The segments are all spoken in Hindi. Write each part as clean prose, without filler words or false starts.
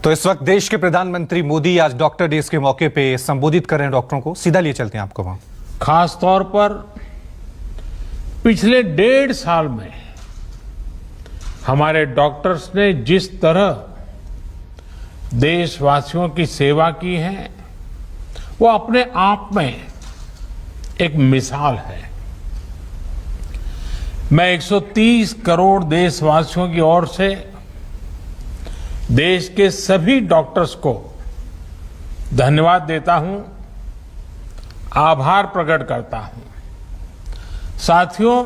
तो इस वक्त देश के प्रधानमंत्री मोदी आज डॉक्टर डेज के मौके पे संबोधित कर रहे हैं डॉक्टरों को। सीधा लिए चलते हैं आपको वहां। खास तौर पर पिछले 1.5 साल में हमारे डॉक्टर्स ने जिस तरह देशवासियों की सेवा की है वो अपने आप में एक मिसाल है। मैं 130 करोड़ देशवासियों की ओर से देश के सभी डॉक्टर्स को धन्यवाद देता हूं, आभार प्रकट करता हूं। साथियों,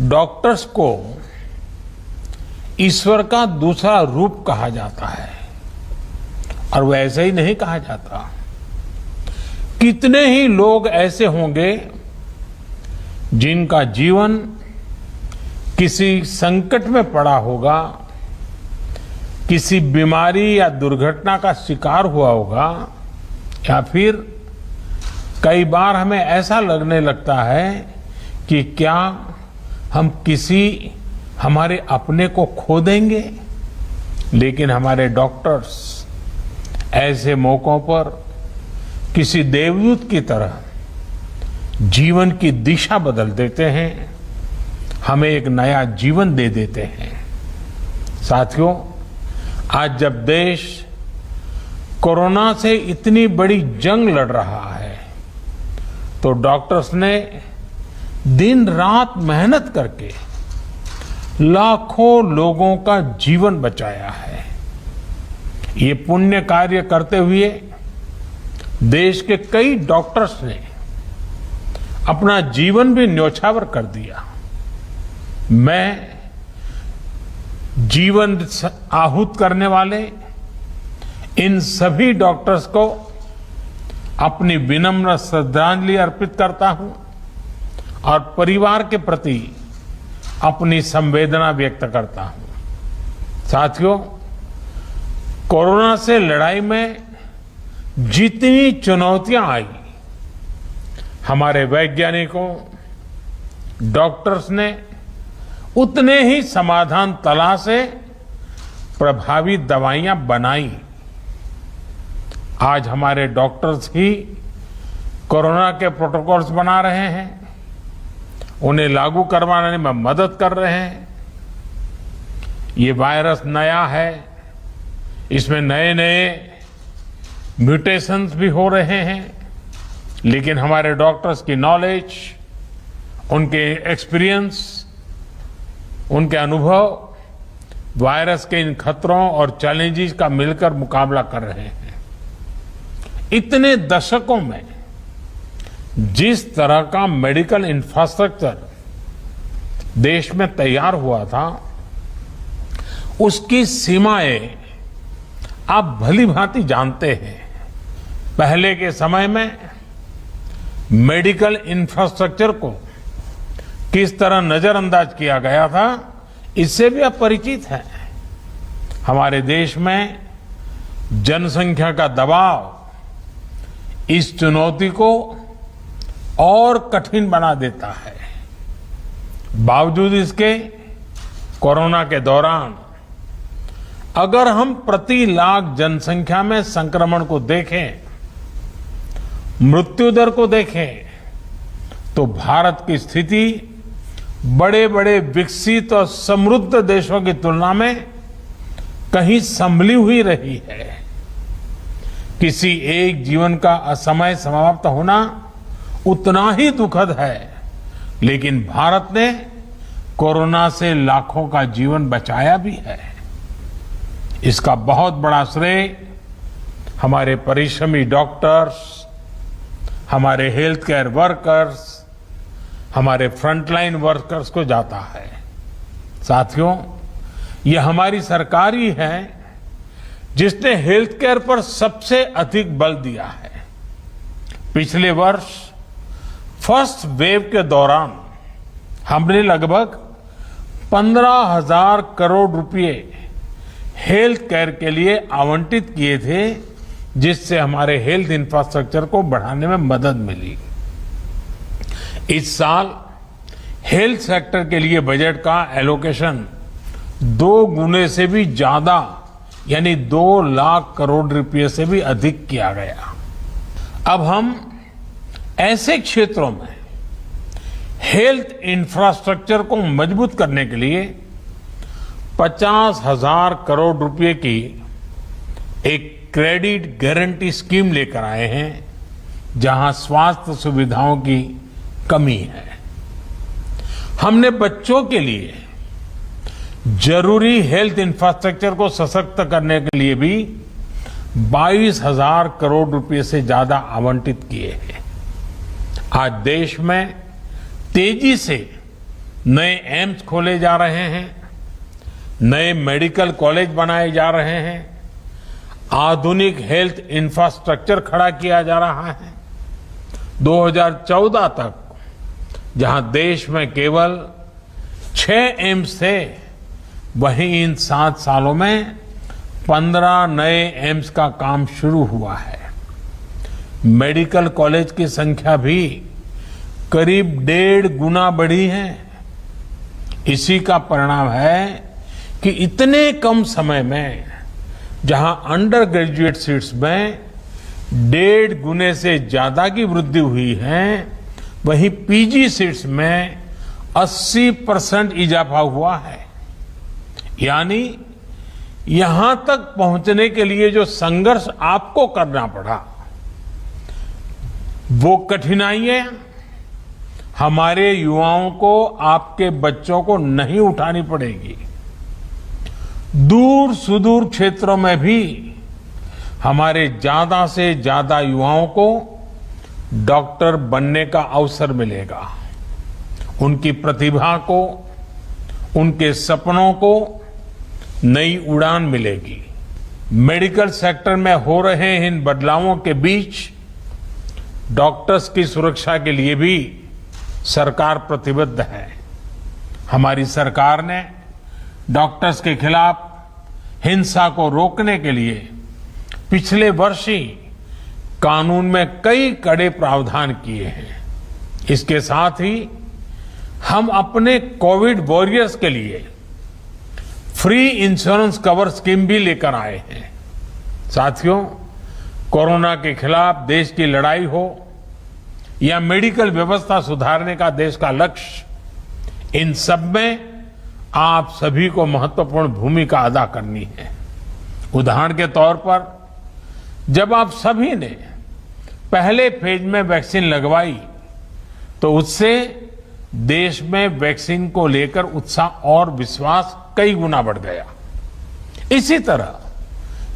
डॉक्टर्स को ईश्वर का दूसरा रूप कहा जाता है और वैसे ही नहीं कहा जाता। कितने ही लोग ऐसे होंगे जिनका जीवन किसी संकट में पड़ा होगा, किसी बीमारी या दुर्घटना का शिकार हुआ होगा, या फिर कई बार हमें ऐसा लगने लगता है कि क्या हम किसी हमारे अपने को खो देंगे। लेकिन हमारे डॉक्टर्स ऐसे मौकों पर किसी देवदूत की तरह जीवन की दिशा बदल देते हैं, हमें एक नया जीवन दे देते हैं। साथियों, आज जब देश कोरोना से इतनी बड़ी जंग लड़ रहा है तो डॉक्टर्स ने दिन रात मेहनत करके लाखों लोगों का जीवन बचाया है। ये पुण्य कार्य करते हुए देश के कई डॉक्टर्स ने अपना जीवन भी न्यौछावर कर दिया। मैं जीवन आहूत करने वाले इन सभी डॉक्टर्स को अपनी विनम्र श्रद्धांजलि अर्पित करता हूं और परिवार के प्रति अपनी संवेदना व्यक्त करता हूं। साथियों, कोरोना से लड़ाई में जितनी चुनौतियां आई, हमारे वैज्ञानिकों, डॉक्टर्स ने उतने ही समाधान तलाशे, प्रभावी दवाइयां बनाई। आज हमारे डॉक्टर्स ही कोरोना के प्रोटोकॉल्स बना रहे हैं, उन्हें लागू करवाने में मदद कर रहे हैं। ये वायरस नया है, इसमें नए नए म्यूटेशंस भी हो रहे हैं, लेकिन हमारे डॉक्टर्स की नॉलेज, उनके एक्सपीरियंस, उनके अनुभव वायरस के इन खतरों और चैलेंजेस का मिलकर मुकाबला कर रहे हैं। इतने दशकों में जिस तरह का मेडिकल इंफ्रास्ट्रक्चर देश में तैयार हुआ था, उसकी सीमाएं आप भली भांति जानते हैं। पहले के समय में मेडिकल इंफ्रास्ट्रक्चर को किस तरह नजरअंदाज किया गया था, इससे भी आप परिचित हैं। हमारे देश में जनसंख्या का दबाव इस चुनौती को और कठिन बना देता है। बावजूद इसके कोरोना के दौरान अगर हम प्रति लाख जनसंख्या में संक्रमण को देखें, मृत्यु दर को देखें, तो भारत की स्थिति बड़े बड़े विकसित और समृद्ध देशों की तुलना में कहीं संभली हुई रही है। किसी एक जीवन का असमय समाप्त होना उतना ही दुखद है, लेकिन भारत ने कोरोना से लाखों का जीवन बचाया भी है। इसका बहुत बड़ा श्रेय हमारे परिश्रमी डॉक्टर्स, हमारे हेल्थ केयर वर्कर्स, हमारे फ्रंटलाइन वर्कर्स को जाता है। साथियों, ये हमारी सरकार ही है जिसने हेल्थ केयर पर सबसे अधिक बल दिया है। पिछले वर्ष फर्स्ट वेव के दौरान हमने लगभग 15,000 करोड़ रुपए हेल्थ केयर के लिए आवंटित किए थे, जिससे हमारे हेल्थ इंफ्रास्ट्रक्चर को बढ़ाने में मदद मिली। इस साल हेल्थ सेक्टर के लिए बजट का एलोकेशन 2 गुने से भी ज्यादा यानी 2 लाख करोड़ रुपए से भी अधिक किया गया। अब हम ऐसे क्षेत्रों में हेल्थ इंफ्रास्ट्रक्चर को मजबूत करने के लिए 50,000 करोड़ रुपए की एक क्रेडिट गारंटी स्कीम लेकर आए हैं, जहां स्वास्थ्य सुविधाओं की कमी है। हमने बच्चों के लिए जरूरी हेल्थ इंफ्रास्ट्रक्चर को सशक्त करने के लिए भी 22,000 करोड़ रुपए से ज्यादा आवंटित किए हैं। आज देश में तेजी से नए एम्स खोले जा रहे हैं, नए मेडिकल कॉलेज बनाए जा रहे हैं, आधुनिक हेल्थ इंफ्रास्ट्रक्चर खड़ा किया जा रहा है। 2014 तक जहां देश में केवल 6 एम्स थे, वहीं इन 7 सालों में 15 नए एम्स का काम शुरू हुआ है। मेडिकल कॉलेज की संख्या भी करीब 1.5 गुना बढ़ी है। इसी का परिणाम है कि इतने कम समय में जहां अंडर ग्रेजुएट सीट्स में 1.5 गुने से ज्यादा की वृद्धि हुई है, वहीं पीजी सीट्स में 80% इजाफा हुआ है। यानी यहां तक पहुंचने के लिए जो संघर्ष आपको करना पड़ा, वो कठिनाइयां हमारे युवाओं को, आपके बच्चों को नहीं उठानी पड़ेगी। दूर सुदूर क्षेत्रों में भी हमारे ज्यादा से ज्यादा युवाओं को डॉक्टर बनने का अवसर मिलेगा। उनकी प्रतिभा को, उनके सपनों को नई उड़ान मिलेगी। मेडिकल सेक्टर में हो रहे इन बदलावों के बीच डॉक्टर्स की सुरक्षा के लिए भी सरकार प्रतिबद्ध है। हमारी सरकार ने डॉक्टर्स के खिलाफ हिंसा को रोकने के लिए पिछले वर्ष ही कानून में कई कड़े प्रावधान किए हैं। इसके साथ ही हम अपने कोविड वॉरियर्स के लिए फ्री इंश्योरेंस कवर स्कीम भी लेकर आए हैं। साथियों, कोरोना के खिलाफ देश की लड़ाई हो या मेडिकल व्यवस्था सुधारने का देश का लक्ष्य, इन सब में आप सभी को महत्वपूर्ण भूमिका अदा करनी है। उदाहरण के तौर पर जब आप सभी ने पहले फेज में वैक्सीन लगवाई, तो उससे देश में वैक्सीन को लेकर उत्साह और विश्वास कई गुना बढ़ गया। इसी तरह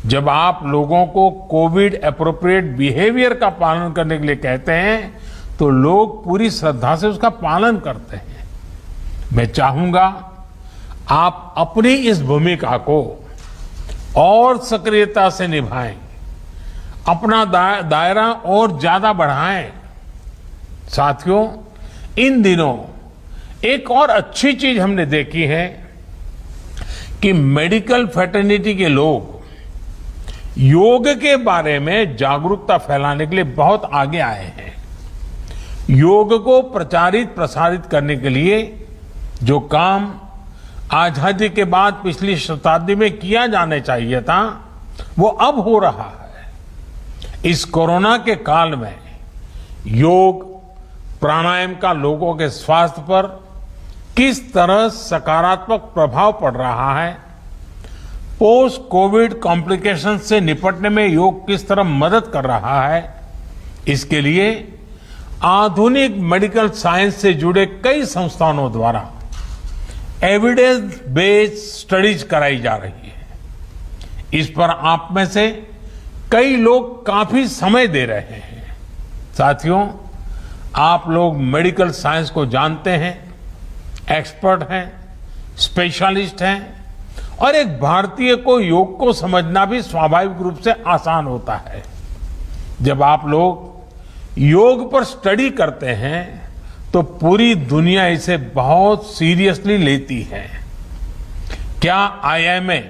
जब आप लोगों को कोविड एप्रोप्रिएट बिहेवियर का पालन करने के लिए कहते हैं, तो लोग पूरी श्रद्धा से उसका पालन करते हैं। मैं चाहूंगा आप अपनी इस भूमिका को और सक्रियता से निभाएं, अपना दायरा और ज्यादा बढ़ाएं। साथियों, इन दिनों एक और अच्छी चीज हमने देखी है कि मेडिकल फ्रेटर्निटी के लोग योग के बारे में जागरूकता फैलाने के लिए बहुत आगे आए हैं। योग को प्रचारित प्रसारित करने के लिए जो काम आजादी के बाद पिछली शताब्दी में किया जाने चाहिए था, वो अब हो रहा है। इस कोरोना के काल में योग प्राणायाम का लोगों के स्वास्थ्य पर किस तरह सकारात्मक प्रभाव पड़ रहा है, पोस्ट कोविड कॉम्प्लिकेशन से निपटने में योग किस तरह मदद कर रहा है, इसके लिए आधुनिक मेडिकल साइंस से जुड़े कई संस्थानों द्वारा एविडेंस बेस्ड स्टडीज कराई जा रही है। इस पर आप में से कई लोग काफी समय दे रहे हैं। साथियों, आप लोग मेडिकल साइंस को जानते हैं, एक्सपर्ट हैं, स्पेशलिस्ट हैं, और एक भारतीय को योग को समझना भी स्वाभाविक रूप से आसान होता है। जब आप लोग योग पर स्टडी करते हैं, तो पूरी दुनिया इसे बहुत सीरियसली लेती है। क्या आईएमए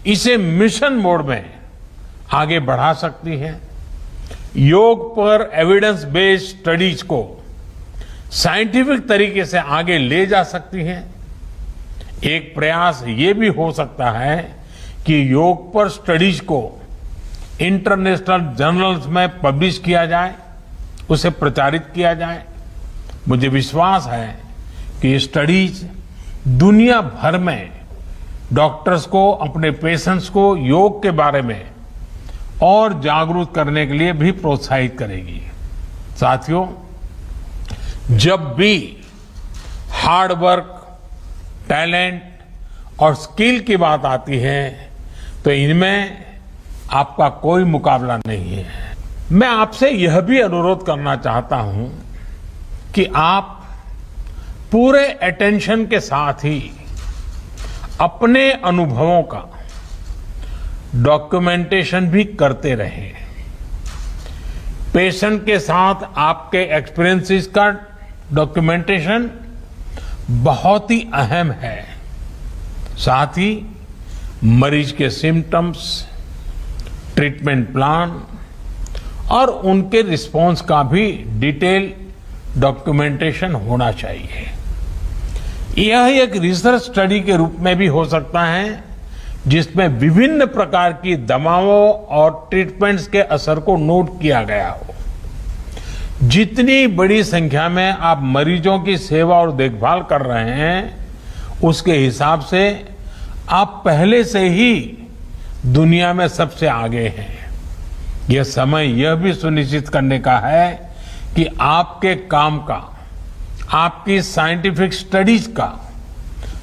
इसे मिशन मोड में आगे बढ़ा सकती है? योग पर एविडेंस बेस्ड स्टडीज को साइंटिफिक तरीके से आगे ले जा सकती है? एक प्रयास ये भी हो सकता है कि योग पर स्टडीज को इंटरनेशनल जर्नल्स में पब्लिश किया जाए, उसे प्रचारित किया जाए। मुझे विश्वास है कि ये स्टडीज दुनिया भर में डॉक्टर्स को, अपने पेशेंट्स को योग के बारे में और जागरूक करने के लिए भी प्रोत्साहित करेगी। साथियों, जब भी हार्ड वर्क, टैलेंट और स्किल की बात आती है तो इनमें आपका कोई मुकाबला नहीं है। मैं आपसे यह भी अनुरोध करना चाहता हूं कि आप पूरे अटेंशन के साथ ही अपने अनुभवों का डॉक्यूमेंटेशन भी करते रहें। पेशेंट के साथ आपके एक्सपीरियंसेस का डॉक्यूमेंटेशन बहुत ही अहम है। साथ ही मरीज के सिम्टम्स, ट्रीटमेंट प्लान और उनके रिस्पॉन्स का भी डिटेल डॉक्यूमेंटेशन होना चाहिए। यह एक रिसर्च स्टडी के रूप में भी हो सकता है, जिसमें विभिन्न प्रकार की दवाओं और ट्रीटमेंट्स के असर को नोट किया गया हो। जितनी बड़ी संख्या में आप मरीजों की सेवा और देखभाल कर रहे हैं, उसके हिसाब से आप पहले से ही दुनिया में सबसे आगे हैं। यह समय यह भी सुनिश्चित करने का है कि आपके काम का, आपकी साइंटिफिक स्टडीज का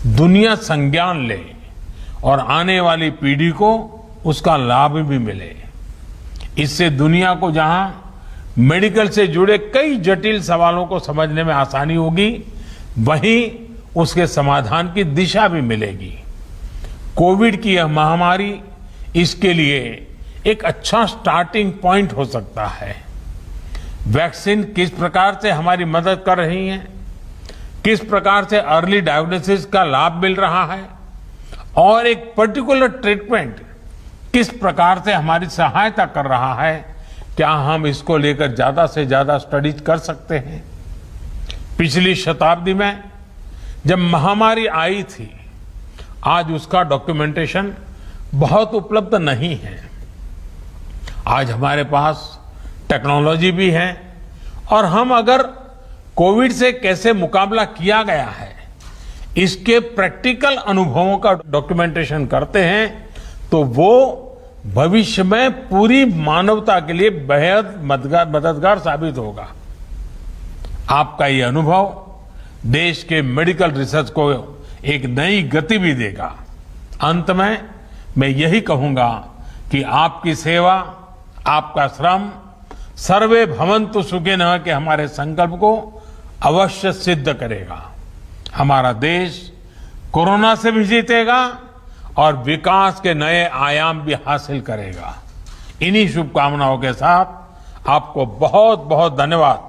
दुनिया संज्ञान ले और आने वाली पीढ़ी को उसका लाभ भी मिले। इससे दुनिया को जहां मेडिकल से जुड़े कई जटिल सवालों को समझने में आसानी होगी, वहीं उसके समाधान की दिशा भी मिलेगी। कोविड की यह महामारी इसके लिए एक अच्छा स्टार्टिंग पॉइंट हो सकता है। वैक्सीन किस प्रकार से हमारी मदद कर रही है, किस प्रकार से अर्ली डायग्नोसिस का लाभ मिल रहा है और एक पर्टिकुलर ट्रीटमेंट किस प्रकार से हमारी सहायता कर रहा है, क्या हम इसको लेकर ज्यादा से ज्यादा स्टडीज कर सकते हैं। पिछली शताब्दी में जब महामारी आई थी, आज उसका डॉक्यूमेंटेशन बहुत उपलब्ध नहीं है। आज हमारे पास टेक्नोलॉजी भी है और हम अगर कोविड से कैसे मुकाबला किया गया है, इसके प्रैक्टिकल अनुभवों का डॉक्यूमेंटेशन करते हैं, तो वो भविष्य में पूरी मानवता के लिए बेहद मददगार साबित होगा। आपका ये अनुभव देश के मेडिकल रिसर्च को एक नई गति भी देगा। अंत में मैं यही कहूंगा कि आपकी सेवा, आपका श्रम सर्वे भवन्तु सुखिनः के हमारे संकल्प को अवश्य सिद्ध करेगा। हमारा देश कोरोना से भी जीतेगा और विकास के नए आयाम भी हासिल करेगा। इन्हीं शुभकामनाओं के साथ आपको बहुत बहुत धन्यवाद।